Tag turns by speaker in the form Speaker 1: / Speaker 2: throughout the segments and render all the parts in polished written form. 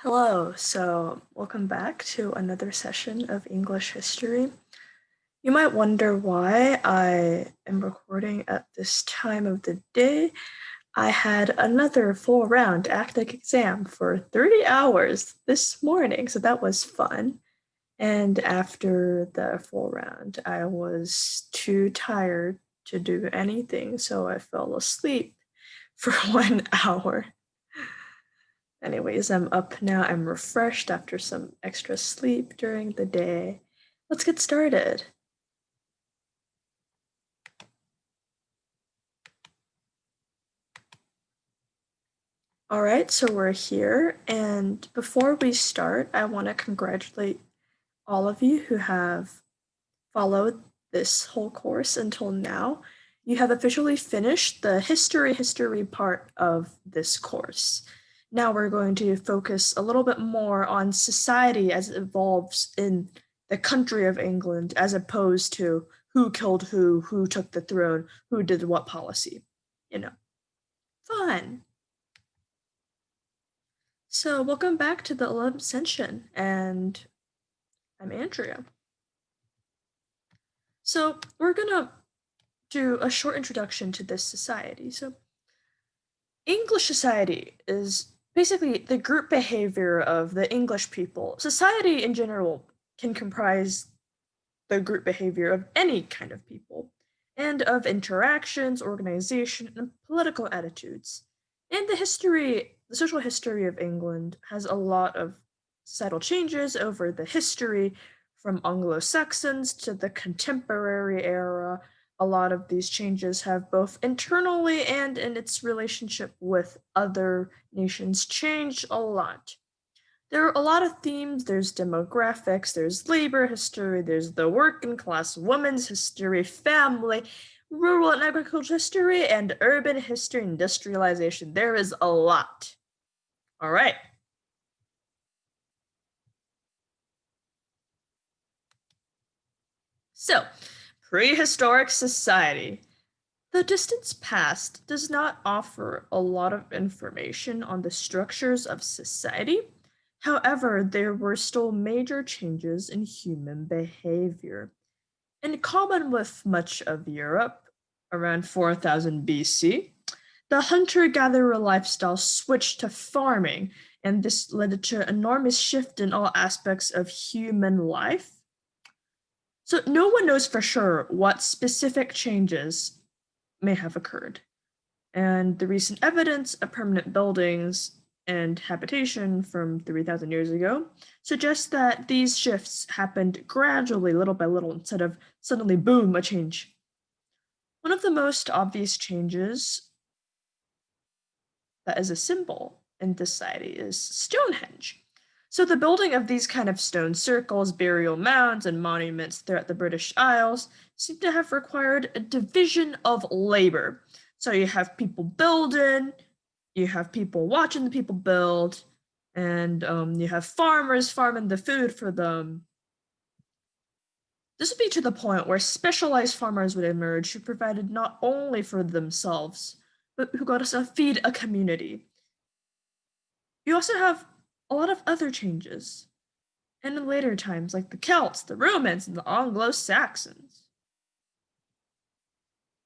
Speaker 1: Hello, so welcome back to another session of English history. You might wonder why I am recording at this time of the day. I had another full round academic exam for 30 hours this morning, so that was fun. And after the full round, I was too tired to do anything, so I fell asleep for 1 hour. Anyways, I'm up now. I'm refreshed after some extra sleep during the day. Let's get started. All right, so we're here. And before we start, I want to congratulate all of you who have followed this whole course until now. You have officially finished the history part of this course. Now we're going to focus a little bit more on society as it evolves in the country of England, as opposed to who killed who took the throne, who did what policy. You know, fun. So, welcome back to the 11th session, and I'm Andrea. So, we're gonna do a short introduction to this society. So, English society is basically the group behavior of the English people. Society in general can comprise the group behavior of any kind of people, and of interactions, organization, and political attitudes. And the social history of England has a lot of subtle changes over the history from Anglo Saxons to the contemporary era. A lot of these changes have both internally and in its relationship with other nations changed a lot. There are a lot of themes. There's demographics, there's labor history, there's the working class women's history, family, rural and agricultural history, and urban history and industrialization. There is a lot. All right. So, prehistoric society. The distance past does not offer a lot of information on the structures of society. However, there were still major changes in human behavior. In common with much of Europe, around 4000 BC, the hunter gatherer lifestyle switched to farming, and this led to an enormous shift in all aspects of human life. So, no one knows for sure what specific changes may have occurred. And the recent evidence of permanent buildings and habitation from 3,000 years ago suggests that these shifts happened gradually, little by little, instead of suddenly, boom, a change. One of the most obvious changes that is a symbol in this society is Stonehenge. So, the building of these kind of stone circles, burial mounds, and monuments throughout the British Isles seem to have required a division of labor. So, you have people building, you have people watching the people build, and you have farmers farming the food for them. This would be to the point where specialized farmers would emerge who provided not only for themselves, but who got us to feed a community. You also have a lot of other changes, and in later times, like the Celts, the Romans, and the Anglo Saxons.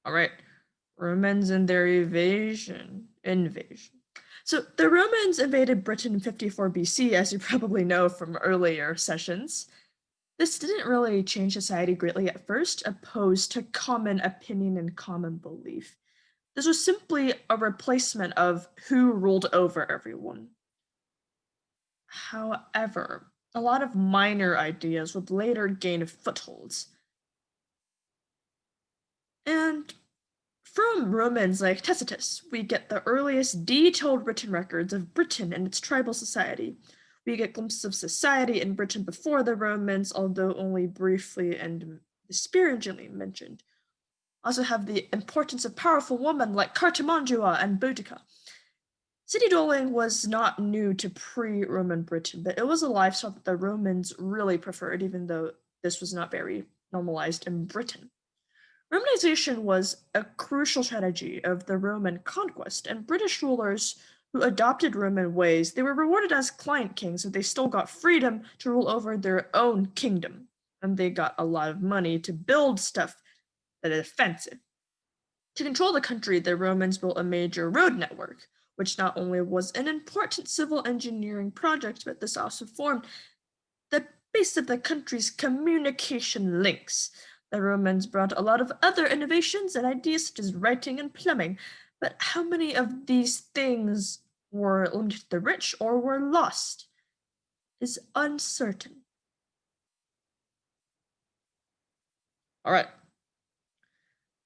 Speaker 1: All right, Romans and their invasion. So the Romans invaded Britain in 54 BC, as you probably know from earlier sessions. This didn't really change society greatly at first, opposed to common opinion and common belief. This was simply a replacement of who ruled over everyone. However, a lot of minor ideas would later gain footholds. And from Romans like Tacitus, we get the earliest detailed written records of Britain and its tribal society. We get glimpses of society in Britain before the Romans, although only briefly and disparagingly mentioned. Also have the importance of powerful women like Cartimandua and Boudica. City dwelling was not new to pre-Roman Britain, but it was a lifestyle that the Romans really preferred, even though this was not very normalized in Britain. Romanization was a crucial strategy of the Roman conquest, and British rulers who adopted Roman ways, they were rewarded as client kings, so they still got freedom to rule over their own kingdom. And they got a lot of money to build stuff that is offensive. To control the country, the Romans built a major road network, which not only was an important civil engineering project, but this also formed the base of the country's communication links. The Romans brought a lot of other innovations and ideas such as writing and plumbing, but how many of these things were limited to the rich or were lost is uncertain. All right.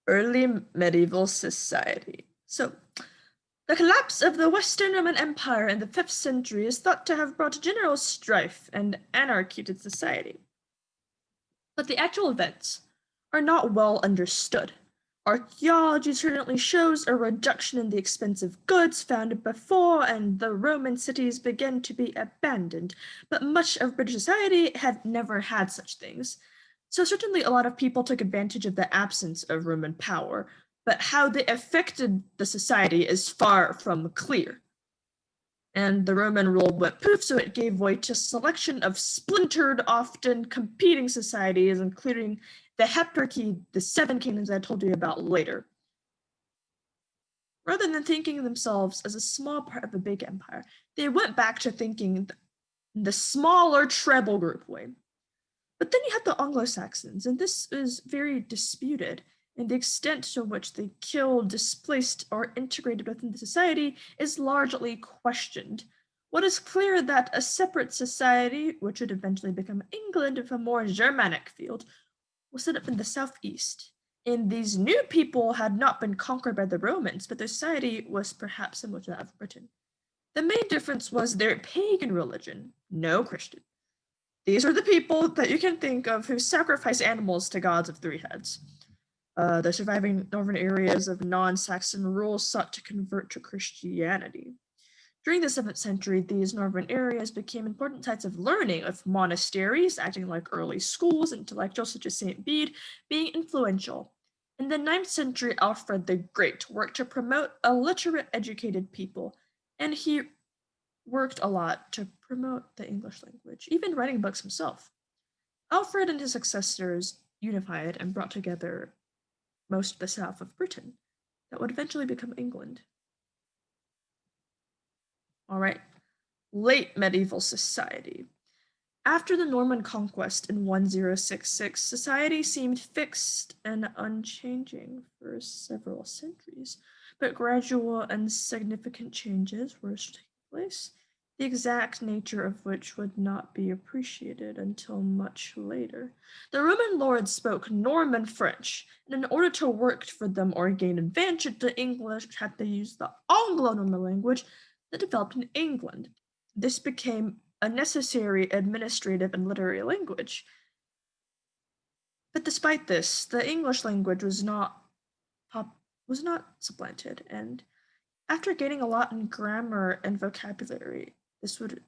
Speaker 1: Early medieval society. So, the collapse of the Western Roman Empire in the 5th century is thought to have brought general strife and anarchy to society. But the actual events are not well understood. Archaeology certainly shows a reduction in the expensive goods found before and the Roman cities began to be abandoned, but much of British society had never had such things. So certainly a lot of people took advantage of the absence of Roman power, but how they affected the society is far from clear. And the Roman rule went poof, so it gave way to a selection of splintered, often competing societies, including the Heptarchy, the 7 kingdoms I told you about later. Rather than thinking of themselves as a small part of a big empire, they went back to thinking the smaller treble group way. But then you have the Anglo-Saxons, and this is very disputed, and the extent to which they killed, displaced, or integrated within the society is largely questioned. What is clear that a separate society, which would eventually become England with a more Germanic field, was set up in the southeast. And these new people had not been conquered by the Romans, but their society was perhaps similar to that of Britain. The main difference was their pagan religion, no Christian. These are the people that you can think of who sacrifice animals to gods of 3 heads. The surviving northern areas of non-Saxon rule sought to convert to Christianity. During the 7th century, these northern areas became important sites of learning, with monasteries acting like early schools, intellectuals such as St. Bede being influential. In the 9th century, Alfred the Great worked to promote a literate, educated people, and he worked a lot to promote the English language, even writing books himself. Alfred and his successors unified and brought together most of the south of Britain that would eventually become England. All right, late medieval society. After the Norman conquest in 1066, society seemed fixed and unchanging for several centuries, but gradual and significant changes were taking place, the exact nature of which would not be appreciated until much later. The Roman lords spoke Norman French, and in order to work for them or gain advantage, the English had to use the Anglo-Norman language that developed in England. This became a necessary administrative and literary language. But despite this, the English language was not supplanted, and after gaining a lot in grammar and vocabulary, this would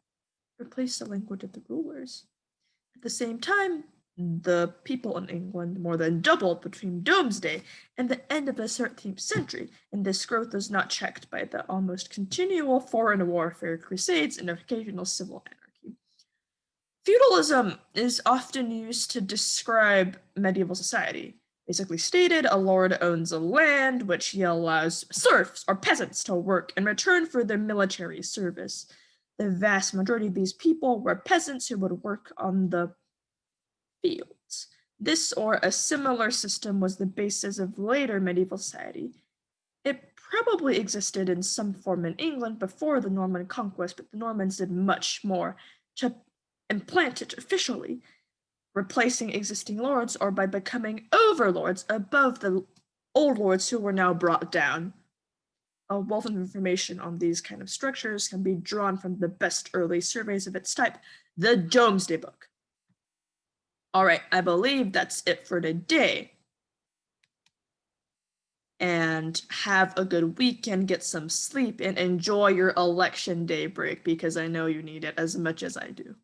Speaker 1: replace the language of the rulers. At the same time, the people in England more than doubled between Domesday and the end of the 13th century, and this growth was not checked by the almost continual foreign warfare, crusades, and occasional civil anarchy. Feudalism is often used to describe medieval society. Basically stated, a lord owns a land which he allows serfs or peasants to work in return for their military service. The vast majority of these people were peasants who would work on the fields. This or a similar system was the basis of later medieval society. It probably existed in some form in England before the Norman conquest, but the Normans did much more to implant it officially, replacing existing lords or by becoming overlords above the old lords who were now brought down. A wealth of information on these kind of structures can be drawn from the best early surveys of its type, the Domesday Book. All right, I believe that's it for today. And have a good weekend, get some sleep, and enjoy your election day break because I know you need it as much as I do.